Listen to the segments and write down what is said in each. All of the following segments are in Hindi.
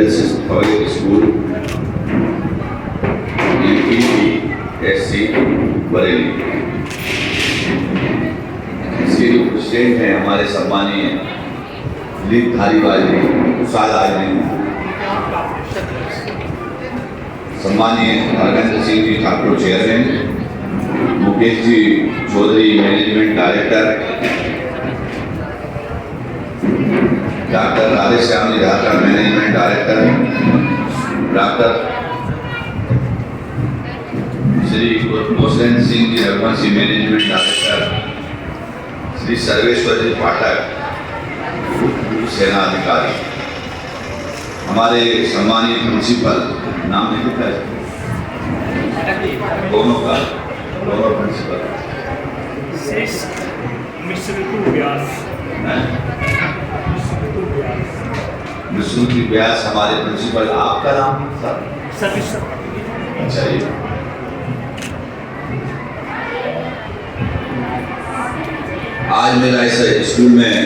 Public school UPSC Bareilly. इसके जो प्रेसिडेंट हैं हमारे सम्मानीय दिलीप धारीवाल जी, शायद आज नहीं, सम्मानीय Harganj Singh ji Thakur chairman, Mukesh ji Chaudhary management director, doctor Radheshyam ji Dhaka management director, doctor Shri Mohsin Singh ji Raghuvanshi management director, Shri Sarveshwar ji Pathak सेना अधिकारी, हमारे सम्मानित प्रिंसिपल, नाम नहीं लिखा है दोनों प्रिंसिपल, विष्णु व्यास हमारे प्रिंसिपल। आपका नाम सर? अच्छा जी। आज मेरा इस स्कूल में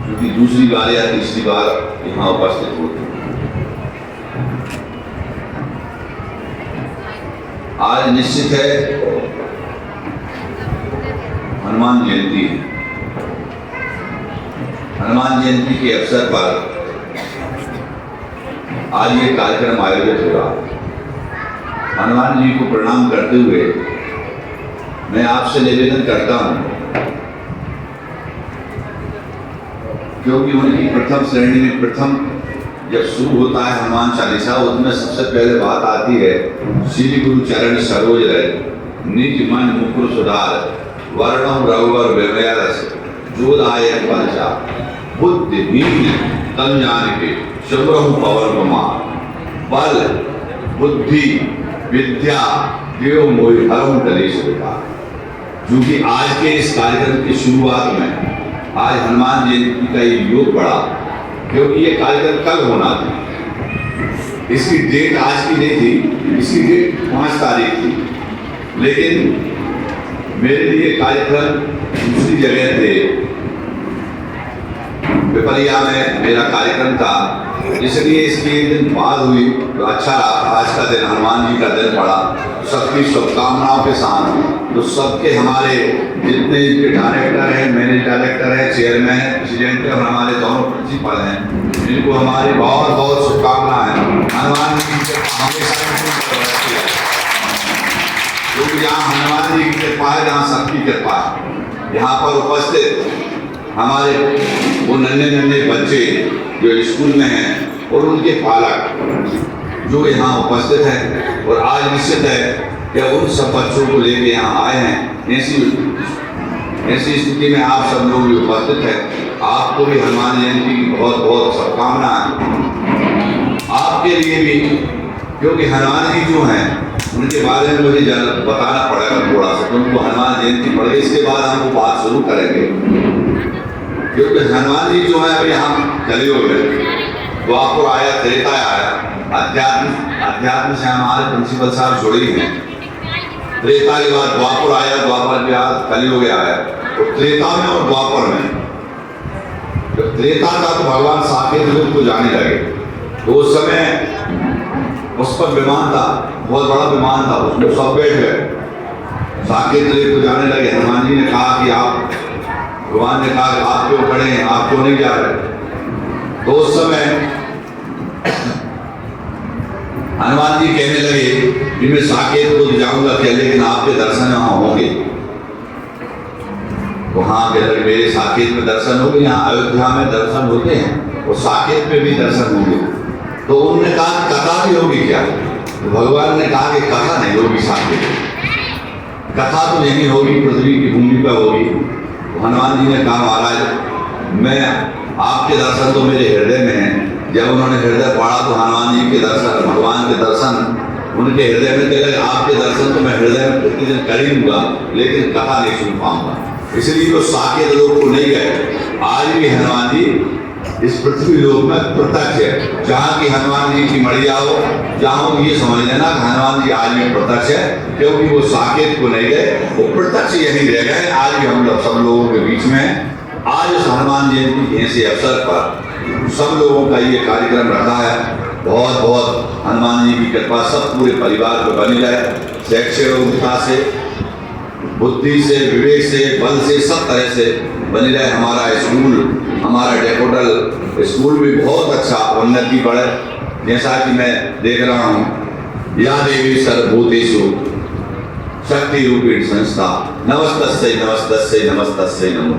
क्योंकि दूसरी बार या तीसरी बार यहाँ उपस्थित होती, आज निश्चित है हनुमान जयंती है। हनुमान जयंती के अवसर पर आज ये कार्यक्रम आयोजित हो रहा है। हनुमान जी को प्रणाम करते हुए मैं आपसे निवेदन करता हूं, क्योंकि उनकी प्रथम श्रेणी में प्रथम जब शुरू होता है हनुमान चालीसा, उसमें सबसे पहले बात आती है श्री गुरु चरण सरोज रहे निज मन मुकुर सुधार वर्णम रघुवर विमया रस जोदायक बलचा बुद्धिहीन तन जान के शुभ्रहु पवन कुमार बल बुद्धि विद्या देव मोहि हरम कलेश विकार। क्योंकि आज के इस कार्यक्रम की शुरुआत में आज हनुमान जयंती का ये योग पड़ा, क्योंकि ये कार्यक्रम कल होना था। इसकी डेट आज की नहीं थी, इसकी डेट 5 तारीख थी, लेकिन मेरे लिए कार्यक्रम दूसरी जगह थे, पिपलिया में मेरा कार्यक्रम था, इसलिए इसकी एक दिन बाद हुई तो अच्छा आज का दिन हनुमान जी का दिन पड़ा। सबकी शुभकामनाओं के साथ तो सबके हमारे जितने डायरेक्टर हैं, मैनेज डायरेक्टर हैं, चेयरमैन हैं, प्रेसिडेंट हैं और हमारे दोनों प्रिंसिपल हैं, इनको हमारी बहुत बहुत शुभकामनाएं। हनुमान जी क्योंकि यहाँ हनुमान जी की कृपा है, जहाँ सबकी कृपा है। यहाँ पर उपस्थित हमारे वो नन्हे बच्चे जो स्कूल में हैं और उनके पालक जो यहाँ उपस्थित हैं, और आज निश्चित है कि उन सब बच्चों को लेकर यहाँ आए हैं। ऐसी स्थिति में आप सब लोग भी उपस्थित हैं। आपको भी हनुमान जयंती की बहुत बहुत शुभकामनाएं। आपके लिए भी, क्योंकि हनुमान जी जो हैं उनके बारे में मुझे बताना पड़ेगा थोड़ा सा, क्योंकि हनुमान जयंती पड़ गई, इसके बाद हम वो बात शुरू करेंगे। क्योंकि हनुमान जी जो है अभी हम कलयुग में द्वापर आया, त्रेता आया, अध्यात्म से हमारे प्रिंसिपल साहब जुड़े हैं। त्रेता के बाद द्वापर आया, द्वापर के बाद कलयुग आया, तो त्रेता में और द्वापर में जब त्रेता का तो भगवान साकेत लोग को जाने लगे, तो उस समय उस पर विमान था, बहुत बड़ा विमान था, उसमें सब बैठ गए, साकेत लोग को जाने लगे। हनुमान जी ने कहा कि आप, भगवान ने कहा कि आप क्यों खड़े हैं, आप क्यों नहीं जा रहे? तो उस समय हनुमान जी कहने लगे कि मैं साकेत को जाऊंगा क्या, लेकिन आपके दर्शन वहां होंगे। तो हाँ कहते मेरे साकेत में दर्शन होंगे, यहाँ अयोध्या में दर्शन होते हैं और साकेत में भी दर्शन होंगे। तो उन्होंने कहा कथा भी होगी क्या? तो भगवान ने कहा कि कथा नहीं होगी साकेत, कथा तो यही होगी, पृथ्वी की भूमि पर होगी। तो हनुमान जी ने कहा महाराज मैं आपके दर्शन तो मेरे हृदय में हैं। जब उन्होंने हृदय पढ़ा तो हनुमान जी के दर्शन, भगवान के दर्शन उनके हृदय में थे। आपके दर्शन तो मैं हृदय में प्रतिदिन कर ही लूँगा, लेकिन कथा नहीं सुन पाऊंगा। इसलिए तो साकेत लोक को नहीं गए। आज भी हनुमान जी इस पृथ्वी लोक में प्रत्यक्ष है। जहाँ की हनुमान जी की मड़िया हो, जहाँ ये समझ लेना कि हनुमान जी आज भी प्रत्यक्ष है, क्योंकि वो साकेत को नहीं गए, वो प्रत्यक्ष यही रह गए। आज भी हम लोग सब लोगों के बीच में आज इस हनुमान जयंती के ऐसे अवसर पर सब लोगों का ये कार्यक्रम रखा है। बहुत बहुत हनुमान जी की कृपा सब पूरे परिवार को बनी रहे, शैक्षणिकता से, बुद्धि से, विवेक से, बल से, सब तरह से बनी रहे। हमारा स्कूल, हमारा डेकोटल स्कूल भी बहुत अच्छा उन्नति बढ़े। जैसा कि मैं देख रहा हूँ, या देवी सर्वभूतेषु शक्ति रूपीण संस्था नमस्तस्यै नमस्तस्यै नमस्तस्यै नमो।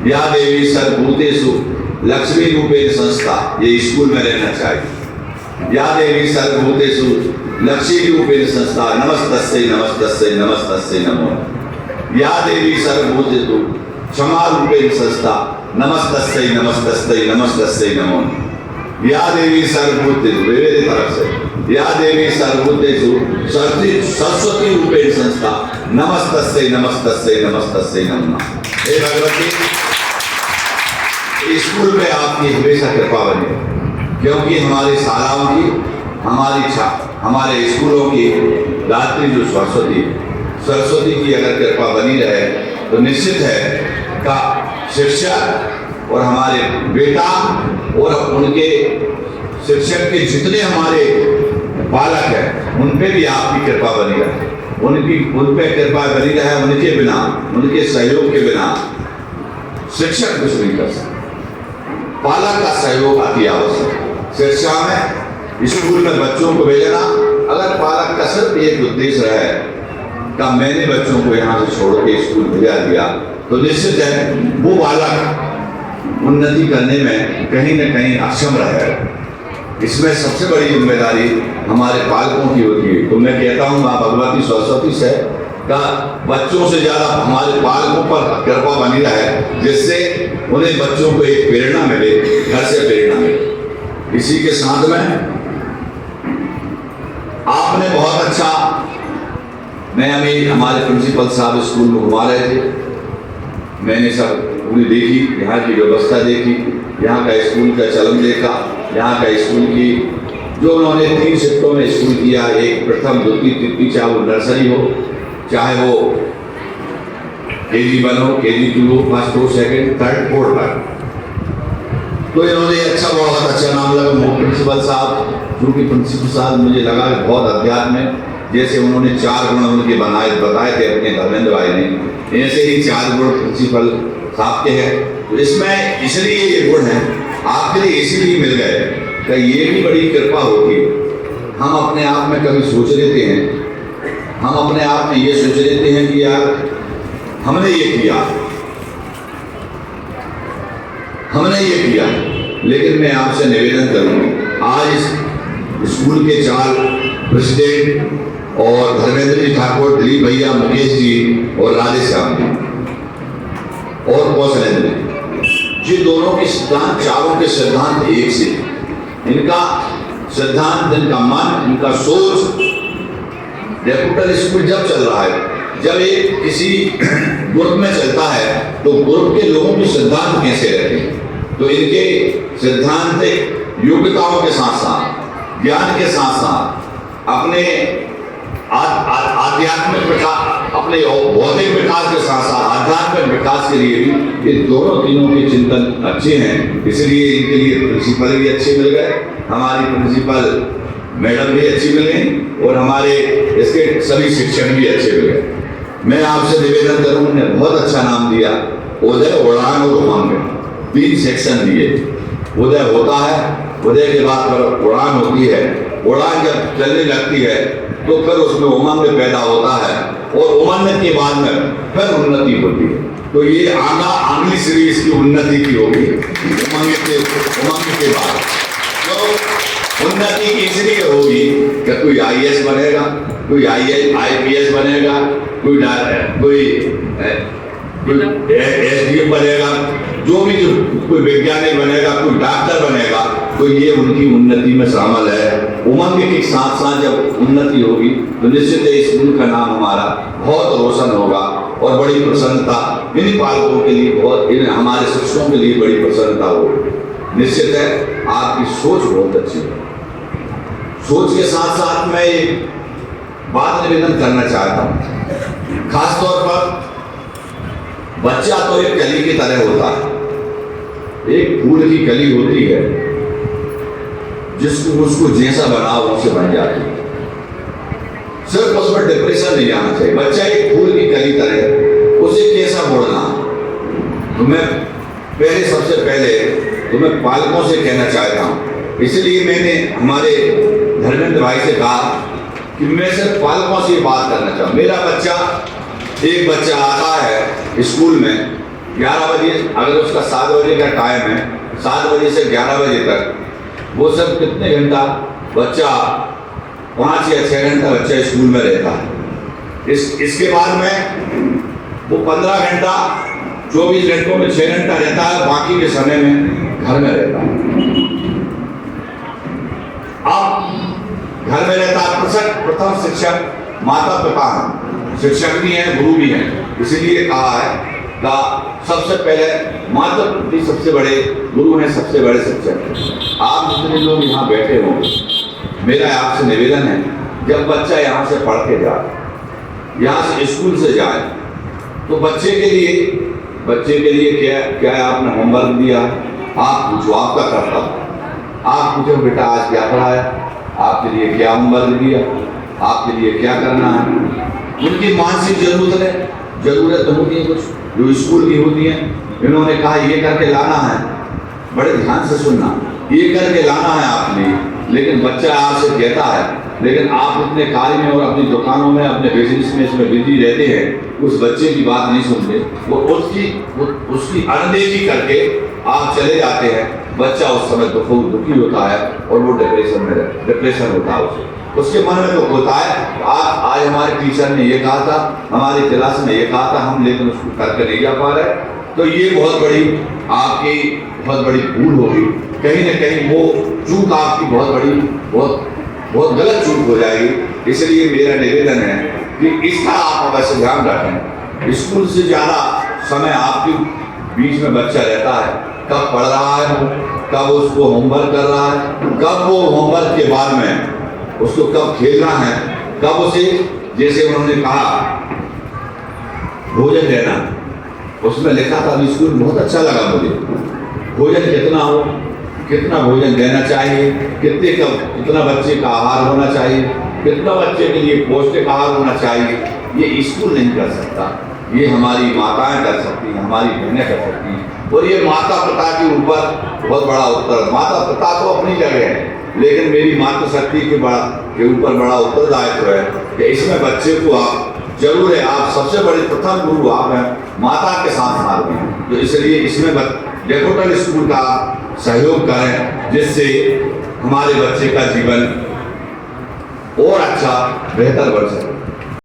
या देवी सर्वभूतेषु लक्ष्मी रूपेण संस्था, ये स्कूल में रहना चाहिए। या देवी सर्वभूतेषु लक्ष्मी रूपेण संस्था नमस्तस्यै नमस्तस्यै नमस्तस्यै नमो। या देवी सर्वभूतेषु क्षमा रूपेण संस्था नमस्तस्यै नमस्तस्यै नमस्तस्यै नमो। या देवी सर्वभूतेषु, विविध तरफ से, या देवी सर्वभूतेषु सरस्वती रूपेण संस्था नमस्तस्यै नमस्तस्यै नमस्तस्यै नमः। हे भगवती, स्कूल में आपकी हमेशा कृपा बने, क्योंकि हमारी शालाओं की, हमारे स्कूलों की दात्री जो सरस्वती की अगर कृपा बनी रहे तो निश्चित है का शिक्षक और हमारे बेटा और उनके शिक्षक के जितने हमारे बालक हैं उन पे भी आपकी कृपा बनी रहे, उन पे कृपा बनी रहे। उनके बिना, उनके सहयोग के बिना शिक्षक कुछ नहीं कर सकते। पालक का सहयोग अति आवश्यक। शिक्षा में, स्कूल में बच्चों को भेजना, अगर पालक का सिर्फ एक उद्देश्य रहे कि मैंने बच्चों को यहाँ से छोड़ के स्कूल भेजा दिया, तो निश्चित है वो बालक उन्नति करने में कहीं न कहीं अक्षम रहेगा। इसमें सबसे बड़ी जिम्मेदारी हमारे पालकों की होती है। तो मैं कहता हूँ माँ भगवती सरस्वती से का बच्चों से ज़्यादा हमारे पालकों पर कृपा बनी रहे, जिससे उन्हें बच्चों को एक प्रेरणा मिले, घर से प्रेरणा मिले। इसी के साथ में आपने बहुत अच्छा, मैं अभी हमारे प्रिंसिपल साहब स्कूल में घुमा रहे थे, मैंने सब पूरी देखी, यहाँ की व्यवस्था देखी, यहाँ का स्कूल का चलन देखा, यहाँ का स्कूल की जो उन्होंने 3 शिफ्टों में स्कूल किया, एक प्रथम, द्वितीय, तृतीय, चाहे वो नर्सरी हो, चाहे वो KG1 हो, KG2 हो, फर्स्ट हो, सेकंड, थर्ड, फोर्थ तक। तो इन्होंने अच्छा, बहुत अच्छा नाम लगा प्रिंसिपल साहब, क्योंकि प्रिंसिपल साहब मुझे लगा बहुत अध्यात्म में, जैसे उन्होंने 4 गुण उनके बताए थे अपने धर्मेंद्र भाई ने, ऐसे ही 4 गुण प्रिंसिपल साहब के हैं। तो इसमें इसलिए ये गुण है आपके लिए इसीलिए मिल गए कि ये भी बड़ी कृपा होती है। हम अपने आप में कभी सोच लेते हैं, हम अपने आप में ये सोच लेते हैं कि यार हमने ये किया, हमने ये किया, लेकिन मैं आपसे निवेदन करूंगा, आज इस स्कूल के 4 प्रेसिडेंट और धर्मेंद्र जी ठाकुर, दिलीप भैया, मुकेश जी और राधेश्याम जी और कौशलेंद्र जी, ये दोनों के सिद्धांत, चारों के सिद्धांत एक से, इनका सिद्धांत, इनका मन, इनका सोच, डेकोटल स्कूल जब चल रहा है, जब एक किसी ग्रुप में चलता है तो ग्रुप के लोगों के सिद्धांत कैसे रहते हैं, तो इनके सिद्धांत योग्यताओं के साथ साथ, ज्ञान के साथ साथ, अपने आध्यात्मिक विकास, अपने भौतिक विकास के साथ साथ आध्यात्मिक विकास के लिए भी ये दोनों तीनों के चिंतन अच्छे हैं। इसलिए इनके लिए प्रिंसिपल भी अच्छे मिल गए, हमारी प्रिंसिपल मैडम भी अच्छी मिल गई और हमारे इसके सभी शिक्षक भी अच्छे मिल गए। मैं आपसे निवेदन करूँ, उन्होंने बहुत अच्छा नाम दिया, उदय, उड़ान और उमंग, 3 सेक्शन दिए। उदय होता है, उदय के बाद पर उड़ान होती है, उड़ान जब चलने लगती है तो फिर उसमें उमंग पैदा होता है और उमंग के बाद में फिर उन्नति होती है। तो ये अगली सीरीज की उन्नति की होगी उमंग के बाद। तो उन्नति इसलिए होगी कि कोई IAS बनेगा, कोई IPS बनेगा, कोई SDM बनेगा, जो कोई वैज्ञानिक बनेगा, कोई डॉक्टर बनेगा, तो ये उनकी उन्नति में शामिल है। उमंग के साथ साथ जब उन्नति होगी तो निश्चित है स्कूल का नाम हमारा बहुत रोशन होगा और बड़ी प्रसन्नता इन पालकों के लिए, बहुत इन हमारे शिक्षकों के लिए बड़ी प्रसन्नता होगी। निश्चित है आपकी सोच बहुत अच्छी है। सोच के साथ साथ मैं एक बात निवेदन करना चाहता हूँ, खासतौर पर बच्चा तो एक कली की तरह होता है, एक फूल की कली होती है जिसको उसको जैसा बनाओ उसे बन जाती है। सिर्फ उसमें डिप्रेशन नहीं आना चाहिए। बच्चा एक फूल की कली तरह, उसे कैसा मोड़ना। तो मैं सबसे पहले तो मैं पालकों से कहना चाहता हूँ, इसलिए मैंने हमारे धर्मेंद्र भाई से कहा कि मैं सिर्फ पालकों से बात करना चाहूँ। मेरा बच्चा, एक बच्चा आता है स्कूल में 11 बजे, अगर उसका 7 बजे का टाइम है, 7 बजे से 11 बजे तक वो सब कितने घंटा बच्चा, 5 या 6 घंटा बच्चा स्कूल में रहता है। इसके बाद में वो 15 घंटा, 24 घंटों में 6 घंटा रहता है, बाकी के समय में घर में रहता है। अब घर में रहता है, प्रथम शिक्षक माता पिता हैं, शिक्षक भी हैं, गुरु भी हैं। इसीलिए कहा है का सबसे पहले माता पिता सबसे बड़े गुरु हैं, सबसे बड़े शिक्षक हैं। आप जितने लोग यहाँ बैठे होंगे, मेरा आपसे निवेदन है, जब बच्चा यहाँ से पढ़ के जाए, यहाँ से स्कूल से जाए, तो बच्चे के लिए क्या आपने होमवर्क दिया, आप पूछो, आपका कर्तव्य। आप पूछो बेटा आज क्या पढ़ा है, आपके लिए क्या होमवर्क दिया, आपके लिए क्या करना है। उनकी मानसिक जरूरत होती है कुछ जो स्कूल की होती है। इन्होंने कहा ये करके लाना है, बड़े ध्यान से सुनना, ये करके लाना है आपने। लेकिन बच्चा आपसे कहता है, लेकिन आप अपने कार्य में और अपनी दुकानों में, अपने बिजनेस में इसमें बिजी रहते हैं, उस बच्चे की बात नहीं सुनते, वो उसकी अनदेखी करके आप चले जाते हैं। बच्चा उस समय दुखी होता है और वो डिप्रेशन होता है, उसके मन में दुख होता है। आज हमारे टीचर ने ये कहा था, हमारी क्लास में ये कहा था, हम लेकिन उसको करके नहीं जा पा रहे। तो ये आपकी बहुत बड़ी भूल होगी, कहीं ना कहीं वो चूक आपकी बहुत गलत चूक हो जाएगी। इसलिए मेरा निवेदन है कि इसका आप अवश्य ध्यान रखें। स्कूल से ज़्यादा समय आपके बीच में बच्चा रहता है, कब पढ़ रहा है, कब उसको होमवर्क कर रहा है, कब वो होमवर्क के बाद में उसको कब खेलना है, कब उसे, जैसे उन्होंने कहा भोजन देना, उसमें लिखा था स्कूल, बहुत अच्छा लगा मुझे। भोजन कितना भोजन देना चाहिए, कितना बच्चे का आहार होना चाहिए, कितना बच्चे के लिए पौष्टिक आहार होना चाहिए, ये स्कूल नहीं कर सकता, ये हमारी माताएं कर सकती हैं, हमारी बहनें कर सकती हैं। और ये माता पिता के ऊपर बहुत बड़ा उत्तर, माता पिता तो अपनी जगह है, लेकिन मेरी मातृशक्ति के ऊपर बड़ा उत्तरदायित्व है कि इसमें बच्चे को आप जरूर है, आप सबसे बड़े प्रथम गुरु आप हैं, माता के साथ साथ में। तो इसलिए इसमें डेकोटल स्कूल का सहयोग करें, जिससे हमारे बच्चे का जीवन और अच्छा बेहतर बढ़ सके।